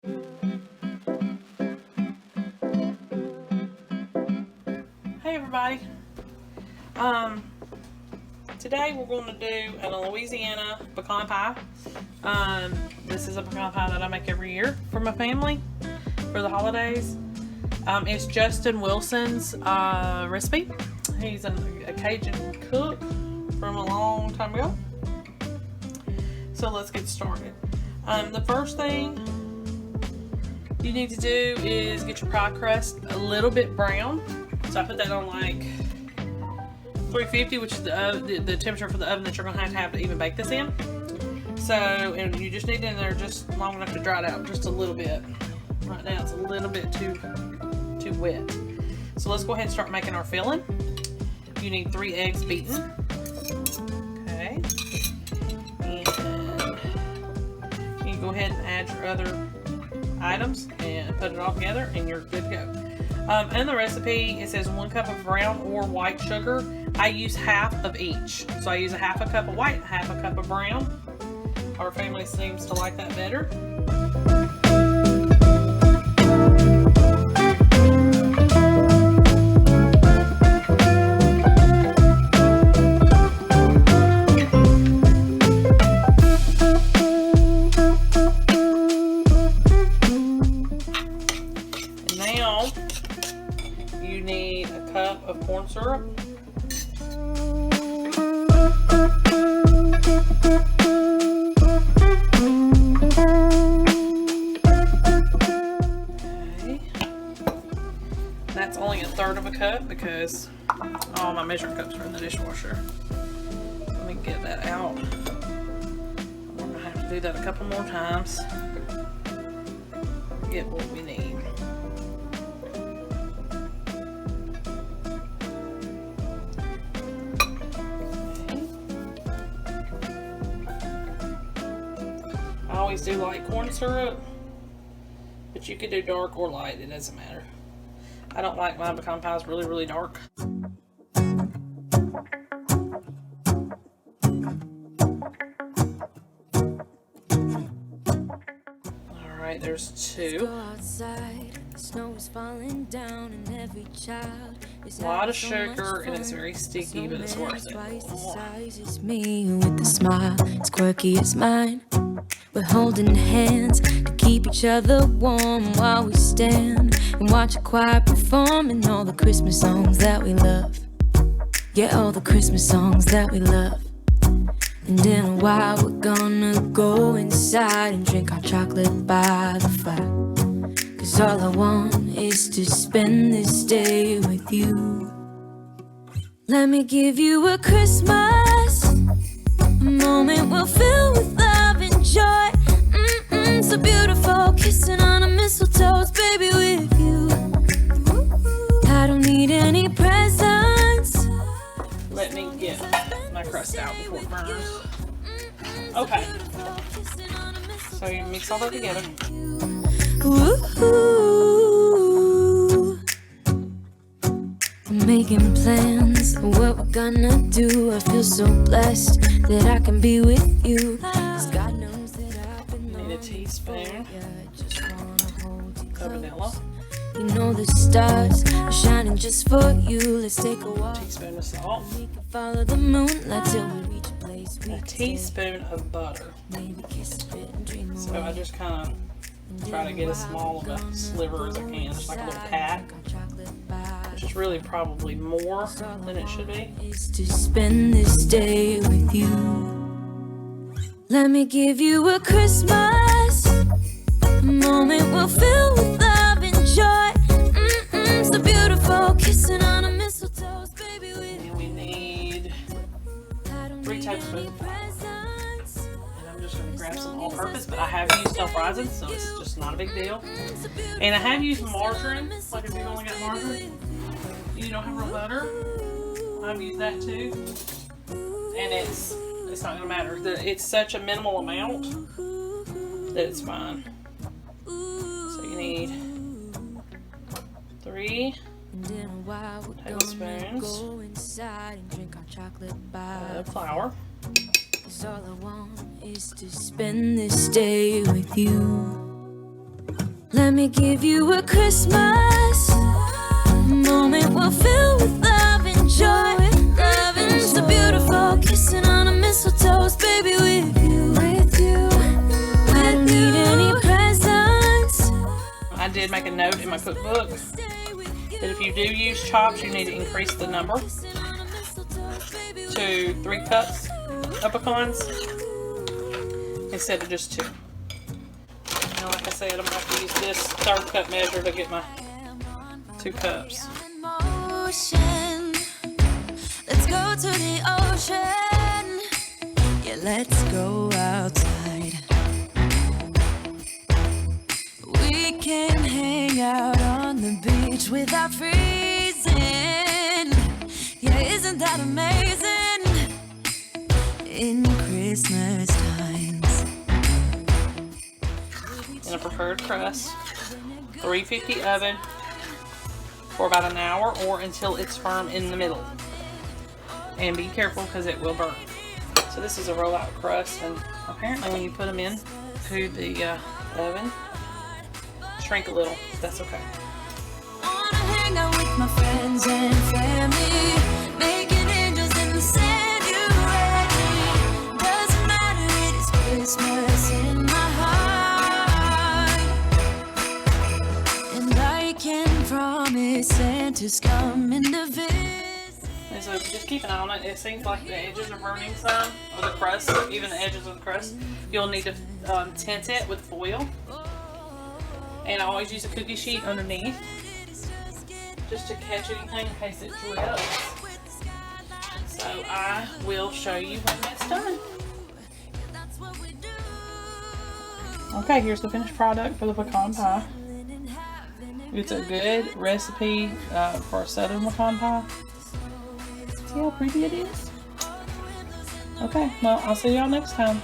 Hey everybody. Today we're going to do a Louisiana pecan pie. This is a pecan pie that I make every year for my family for the holidays. It's Justin Wilson's recipe. He's a Cajun cook from a long time ago. So let's get started. The first thing you need to do is get your pie crust a little bit brown. So I put that on like 350, which is the temperature for the oven that you're going to have to even bake this in. So, and you just need it in there just long enough to dry it out just a little bit. Right now it's a little bit too wet. So let's go ahead and start making our filling. You need 3 eggs beaten. Okay. And you go ahead and add your other items and put it all together and you're good to go. In the recipe it says 1 cup of brown or white sugar. I use half of each. So I use a half a cup of white, half a cup of brown. Our family seems to like that better. And now you need a cup of corn syrup. That's only 1/3 of a cup because all my measuring cups are in the dishwasher. So let me get that out. We're gonna have to do that a couple more times to get what we need. I always do light corn syrup, but you could do dark or light, it doesn't matter. I don't like my pecan pies really, really dark. Alright, there's 2. A lot of sugar and it's very sticky, but it's worth it. It's me with a smile, it's quirky as mine. We're holding hands to keep each other warm while we stand and watch a choir performing all the Christmas songs that we love. Yeah, all the Christmas songs that we love. And in a while we're gonna go inside and drink our chocolate by the fire. 'Cause all I want is to spend this day with you. Let me give you a Christmas, a moment we'll fill with love and joy. So beautiful, kissing on a mistletoe, baby, with you. I don't need any presents. Let me get my crust out before it burns. Okay. So you mix all that together. Ooh. I'm making plans of what we're gonna do. I feel so blessed that I can be with you. 'Cause God knows that I've been Need a teaspoon of vanilla. You know the stars are shining just for you. Let's take a walk. Teaspoon of salt. We can follow the moonlight till we reach a place we A teaspoon of butter. maybe kiss a bit and dream So I just kind of try to get as small of a sliver as I can, just like a little pat, which is really probably more than it should be. is to spend this day with you. Let me give you a Christmas, a moment we'll fill with love and joy. So beautiful, kissing on a mistletoe, baby, with And we need 3 tablespoons of flour. And I'm just going to grab some all-purpose, but I have used self-rising, so it's just not a big deal. And I have used margarine, like if you've only got margarine, you don't have real butter. I've used that too, and it's not going to matter. It's such a minimal amount that it's fine. So you need 3 tablespoons of flour. All I want is to spend this day with you. Let me give you a Christmas moment we'll fill with love and joy. Love and so beautiful, kissing on a mistletoe, baby, with you. I don't need any presents. I did make a note in my cookbook that if you do use chops, you need to increase the number to 3 cups of pecans instead of just 2. And like I said, I'm going to have to use this 1/3 cup measure to get my 2 cups. Let's go to the ocean. Yeah, let's go outside. We can hang out on the beach without freezing. Yeah, isn't that amazing? In Christmas times. In a preferred crust, 350 oven for about an hour or until it's firm in the middle. And be careful because it will burn. So this is a rollout crust, and apparently when you put them in to the oven, shrink a little. That's okay. Wanna hang out with my friends and family, making angels in the sand. You ready? Doesn't matter, it is Christmas in my heart, and I can promise Santa's coming to visit. And so just keep an eye on it. It seems like the edges are burning some, or the crust, even the edges of the crust. You'll need to tint it with foil. And I always use a cookie sheet underneath just to catch anything in case it drips. So I will show you when that's done. Okay, here's the finished product for the pecan pie. It's a good recipe for a southern pecan pie. See how pretty it is? Okay, well, I'll see y'all next time.